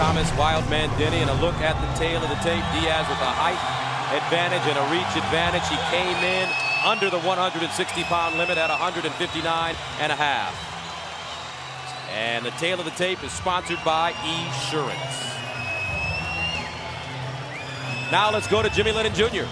Thomas Wildman Denny, and a look at the tail of the tape. Diaz with a height advantage and a reach advantage. He came in under the 160-pound limit at 159.5. And the tail of the tape is sponsored by Esurance. Now let's go to Jimmy Lennon Jr.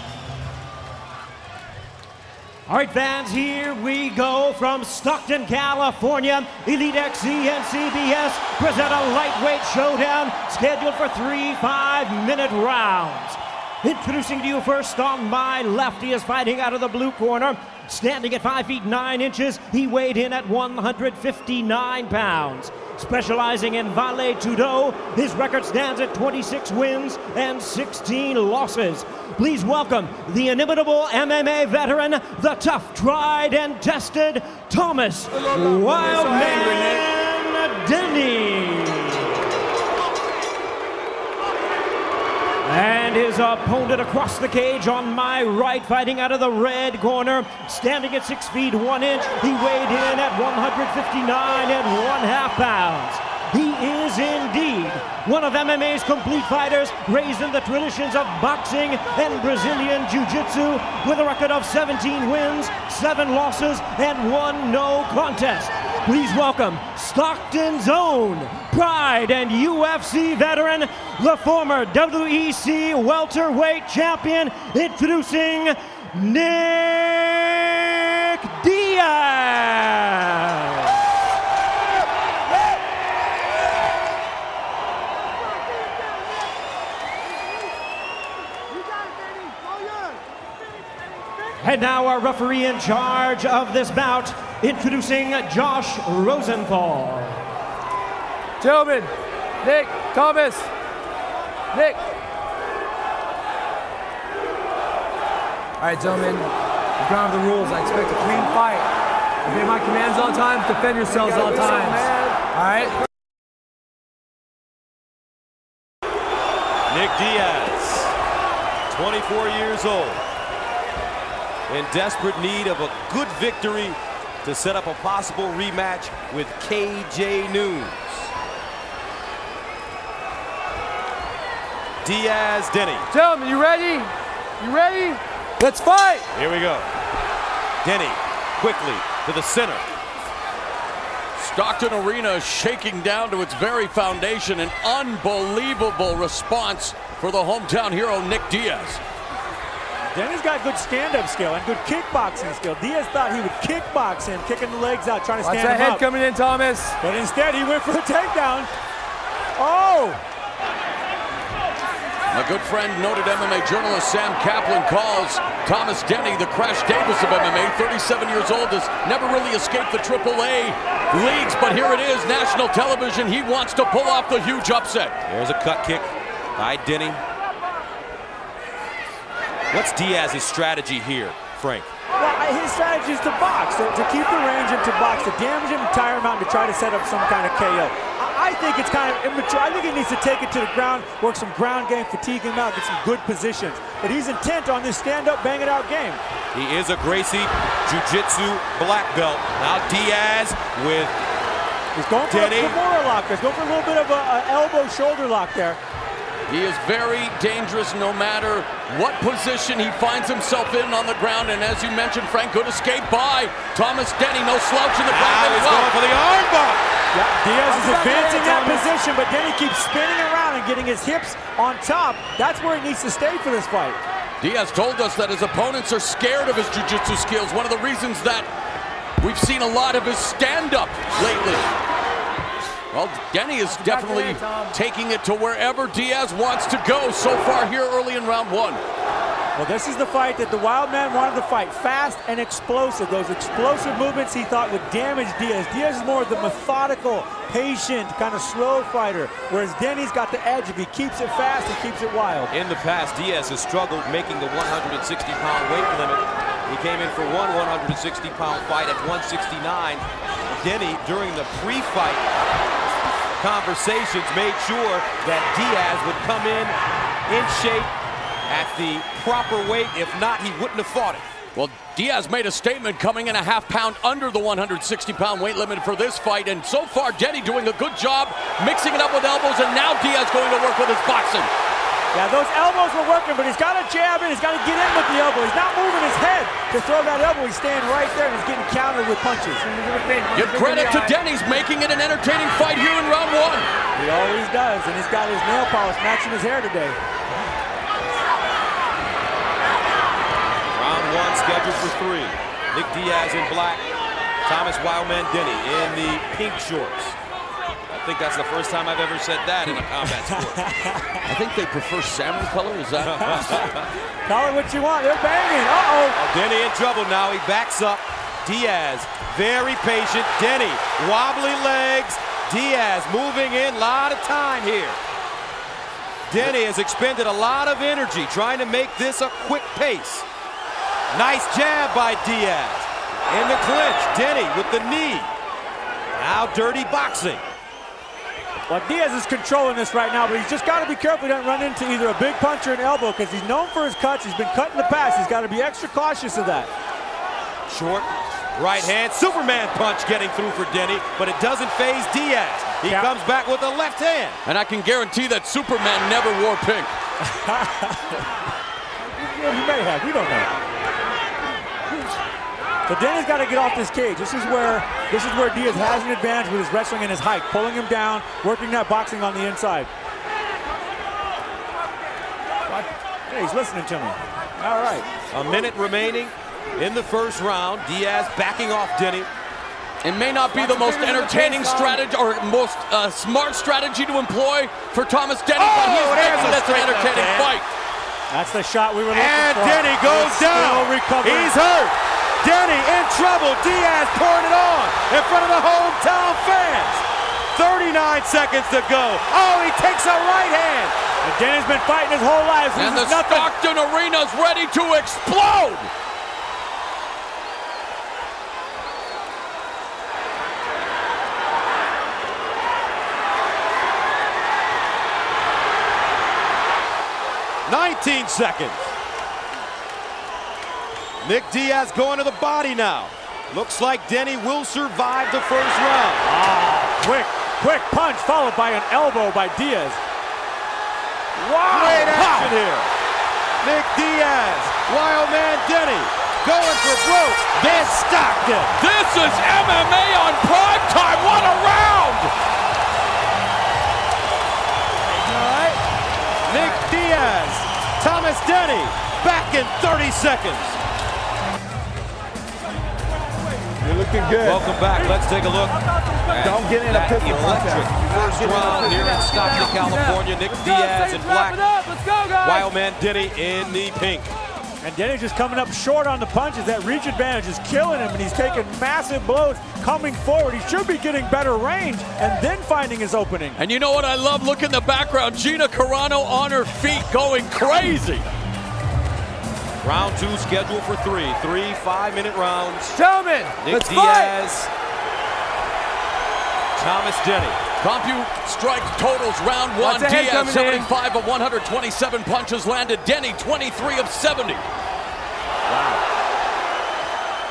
All right, fans, here we go from Stockton, California. EliteXC and CBS present a lightweight showdown scheduled for 3 5-minute rounds. Introducing to you first on my left, he is fighting out of the blue corner. Standing at 5 feet 9 inches, he weighed in at 159 pounds. Specializing in Vale Tudo, his record stands at 26 wins and 16 losses. Please welcome the inimitable MMA veteran, the tough, tried, and tested Thomas Wildman Denny. And his opponent across the cage on my right, fighting out of the red corner, standing at 6 feet 1 inch. He weighed in at 159.5 pounds. He is indeed one of MMA's complete fighters, raised in the traditions of boxing and Brazilian Jiu-Jitsu, with a record of 17 wins, 7 losses, and 1 no contest. Please welcome Stockton's own Pride and UFC veteran, the former WEC welterweight champion, introducing Nick Diaz. And now our referee in charge of this bout, introducing Josh Rosenthal. Gentlemen, Nick, Thomas, Nick. All right, gentlemen, you've gone over the rules. I expect a clean fight. Obey my commands all the time, defend yourselves all the time. All right? Nick Diaz, 24 years old, in desperate need of a good victory to set up a possible rematch with KJ News. Diaz, Denny. Gentlemen, you ready? You ready? Let's fight! Here we go. Denny, quickly to the center. Stockton Arena shaking down to its very foundation. An unbelievable response for the hometown hero, Nick Diaz. Denny's got good stand-up skill and good kickboxing skill. Diaz thought he would kickbox him, kicking the legs out, trying to stand him up. Watch that head coming in, Thomas. But instead, he went for the takedown. Oh! My good friend, noted MMA journalist Sam Kaplan, calls Thomas Denny the Crash Davis of MMA. 37 years old, has never really escaped the AAA leagues, but here it is, national television. He wants to pull off the huge upset. There's a cut kick by Denny. What's Diaz's strategy here, Frank? Well, his strategy is to box, to keep the range and to box, to damage him, tire him out, and to try to set up some kind of KO. I think it's kind of immature. I think he needs to take it to the ground, work some ground game, fatigue him out, get some good positions. But he's intent on this stand-up, bang-it-out game. He is a Gracie Jiu-Jitsu black belt. Now Diaz with He's going for Denny. a Kimura lock. He's going for a little bit of an elbow-shoulder lock there. He is very dangerous no matter what position he finds himself in on the ground. And as you mentioned, Frank, good escape by Thomas Denny. No slouch in the ground. Now he's going for the armbar. Yeah, Diaz is advancing that position, but Denny keeps spinning around and getting his hips on top. That's where he needs to stay for this fight. Diaz told us that his opponents are scared of his jiu-jitsu skills. One of the reasons that we've seen a lot of his stand-up lately. Well, Denny is definitely taking it to wherever Diaz wants to go so far here early in round 1. Well, this is the fight that the Wildman wanted to fight. Fast and explosive. Those explosive movements he thought would damage Diaz. Diaz is more of the methodical, patient, kind of slow fighter, whereas Denny's got the edge. If he keeps it fast, he keeps it wild. In the past, Diaz has struggled making the 160-pound weight limit. He came in for one 160-pound fight at 169. Denny, during the pre-fight conversations, made sure that Diaz would come in shape at the proper weight. If not, he wouldn't have fought it. Well, Diaz made a statement coming in a half-pound under the 160-pound weight limit for this fight, and so far Denny doing a good job mixing it up with elbows, and now Diaz going Yeah, those elbows were working, but he's got to jab in. He's got to get in with the elbow. He's not moving his head to throw that elbow. He's staying right there, and he's getting countered with punches. Give credit to Denny's making it an entertaining fight here in round one. He always does, and he's got his nail polish matching his hair today. Round one scheduled for 3. Nick Diaz in black, Thomas Wildman Denny in the pink shorts. I think that's the first time I've ever said that in a combat sport. I think they prefer salmon color. Is that? Call it what you want. They're banging. Uh-oh. Denny in trouble now. He backs up. Diaz, very patient. Denny, wobbly legs. Diaz moving in. A lot of time here. Denny has expended a lot of energy trying to make this a quick pace. Nice jab by Diaz. In the clinch, Denny with the knee. Now dirty boxing. Well, Diaz is controlling this right now, but he's just got to be careful he doesn't run into either a big punch or an elbow, because he's known for his cuts. He's been cut in the past. He's got to be extra cautious of that. Short right hand, Superman punch getting through for Denny, but it doesn't faze Diaz. He comes back with the left hand. And I can guarantee that Superman never wore pink. He may have. We don't know. So Denny's got to get off this cage. This is where Diaz has an advantage with his wrestling and his height, pulling him down, working that boxing on the inside. Hey, he's listening to me. All right. A minute remaining in the first round. Diaz backing off Denny. It may not be the most entertaining strategy or most smart strategy to employ for Thomas Denny, but he's making this an entertaining fight. That's the shot we were looking and for. Denny goes down. He's hurt. Denny in trouble. Diaz pouring it on in front of the hometown fans. 39 seconds to go. Oh, he takes a right hand. And Denny's been fighting his whole life. And the Stockton Arena's ready to explode. "19 seconds. Nick Diaz going to the body now. Looks like Denny will survive the first round. Quick punch followed by an elbow by Diaz. Wow! Great action here. Nick Diaz, Wildman Denny, going for broke. Then Stockton. This is MMA on prime time. What a round! All right. Nick Diaz, Thomas Denny, back in 30 seconds. You're looking good. Welcome back. Let's take a look at Don't get in a pistol electric first round here in Stockton, California. Nick Diaz in black, Let's go, guys. Wildman Denny in the pink. And Denny's just coming up short on the punches. That reach advantage is killing him, and he's taking massive blows coming forward. He should be getting better range and then finding his opening. And you know what I love? Look in the background. Gina Carano on her feet going crazy. Round 2 scheduled for 3 5-minute rounds. Gentlemen, Nick let's Diaz, Thomas Denny. CompuStrike totals round 1. Diaz 75 of 127 punches landed. Denny 23 of 70. Wow.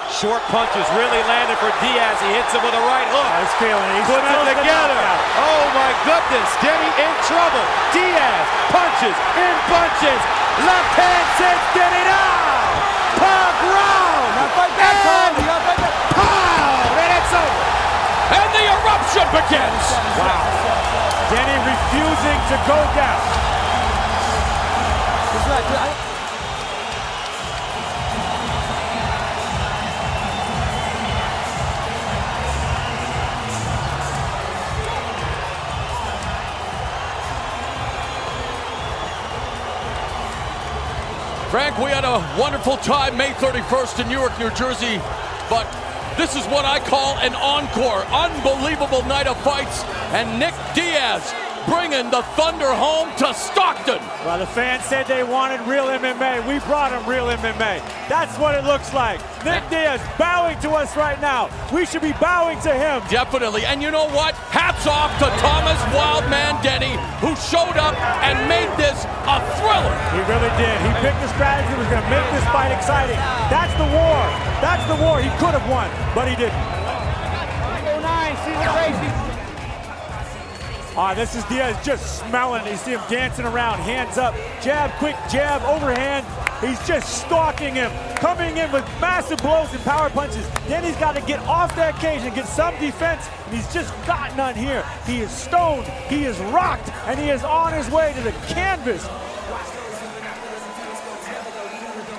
Short punches really landed for Diaz. He hits him with a right hook. He's feeling it. He puts it together. Oh my goodness. Denny in trouble. Diaz punches in bunches. Left hand sends Denny down. Pug round. And pound. And it's over. And the eruption begins. Wow. Denny refusing to go down. Frank, we had a wonderful time May 31st in Newark, New Jersey, but this is what I call an encore. Unbelievable night of fights, and Nick Diaz bringing the thunder home to Stockton. Well, the fans said they wanted real MMA. We brought them real MMA. That's what it looks like. Nick Diaz bowing to us right now. We should be bowing to him. Definitely. And you know what? Hats off to Thomas Wildman Denny, who showed up and made this a thriller. He really did. He picked the strategy that was going to make this fight exciting. That's the war. That's the war he could have won, but he didn't. 9, see the race. This is Diaz just smelling. You see him dancing around, hands up, jab, quick jab, overhand. He's just stalking him, coming in with massive blows and power punches. Denny's got to get off that cage and get some defense, and he's just got none here. He is stoned, he is rocked, and he is on his way to the canvas.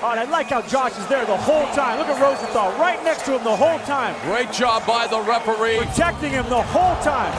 I like how Josh is there the whole time. Look at Rosenthal right next to him the whole time. Great job by the referee. Protecting him the whole time.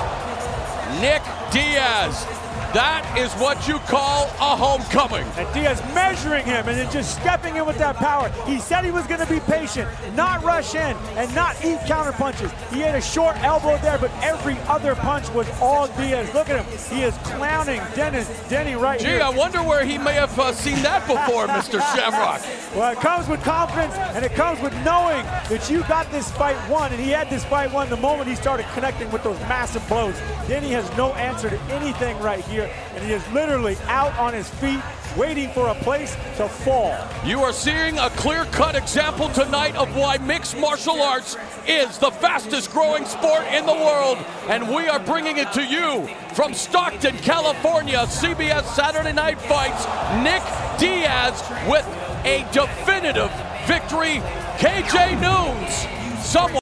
Nick Diaz. That is what you call a homecoming. And Diaz measuring him and then just stepping in with that power. He said he was going to be patient, not rush in, and not eat counter punches. He had a short elbow there, but every other punch was all Diaz. Look at him. He is clowning Denny right here. Gee, I wonder where he may have seen that before, Mr. Shamrock. Well, it comes with confidence, and it comes with knowing that you got this fight won, and he had this fight won the moment he started connecting with those massive blows. Denny has no answer to anything right here, and he is literally out on his feet, waiting for a place to fall. You are seeing a clear-cut example tonight of why mixed martial arts is the fastest growing sport in the world, and we are bringing it to you from Stockton, California, CBS Saturday Night Fights, Nick Diaz with a definitive victory. KJ Noons, someone.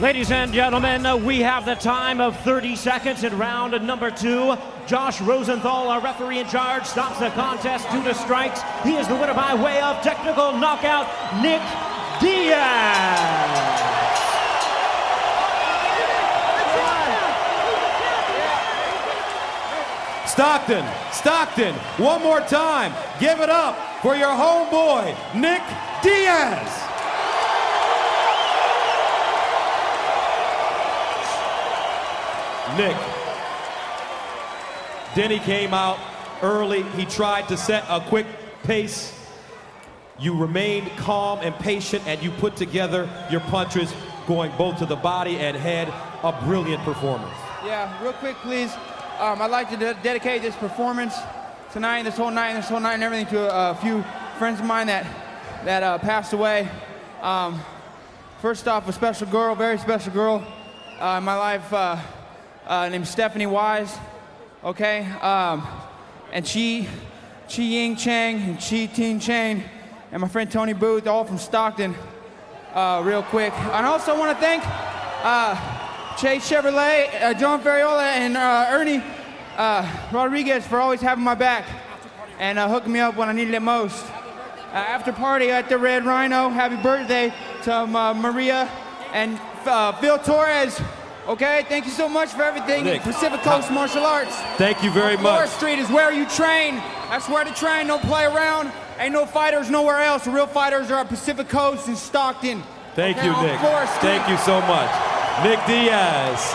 Ladies and gentlemen, we have the time of 30 seconds in round number 2. Josh Rosenthal, our referee in charge, stops the contest due to strikes. He is the winner by way of technical knockout, Nick Diaz. Stockton, one more time. Give it up for your homeboy, Nick Diaz. Nick, Denny came out early. He tried to set a quick pace. You remained calm and patient, and you put together your punches going both to the body and head. A brilliant performance. Yeah, real quick, please. I'd like to dedicate this performance tonight, this whole night, and everything to a few friends of mine that passed away. First off, a special girl, very special girl in my life. Named Stephanie Wise, okay? And Chi Ying Chang and Chi Ting Chang and my friend Tony Booth, all from Stockton, real quick. And I also want to thank Chase Chevrolet, John Ferriola, and Ernie Rodriguez for always having my back and hooking me up when I needed it most. After party at the Red Rhino, happy birthday to Maria and Phil Torres. Okay, thank you so much for everything. Nick, Pacific Coast Martial Arts. Thank you very much. Florida Street is where you train. That's where to train, don't play around. Ain't no fighters nowhere else. The real fighters are at Pacific Coast in Stockton. Thank you, Nick. Florida Street. Thank you so much. Nick Diaz.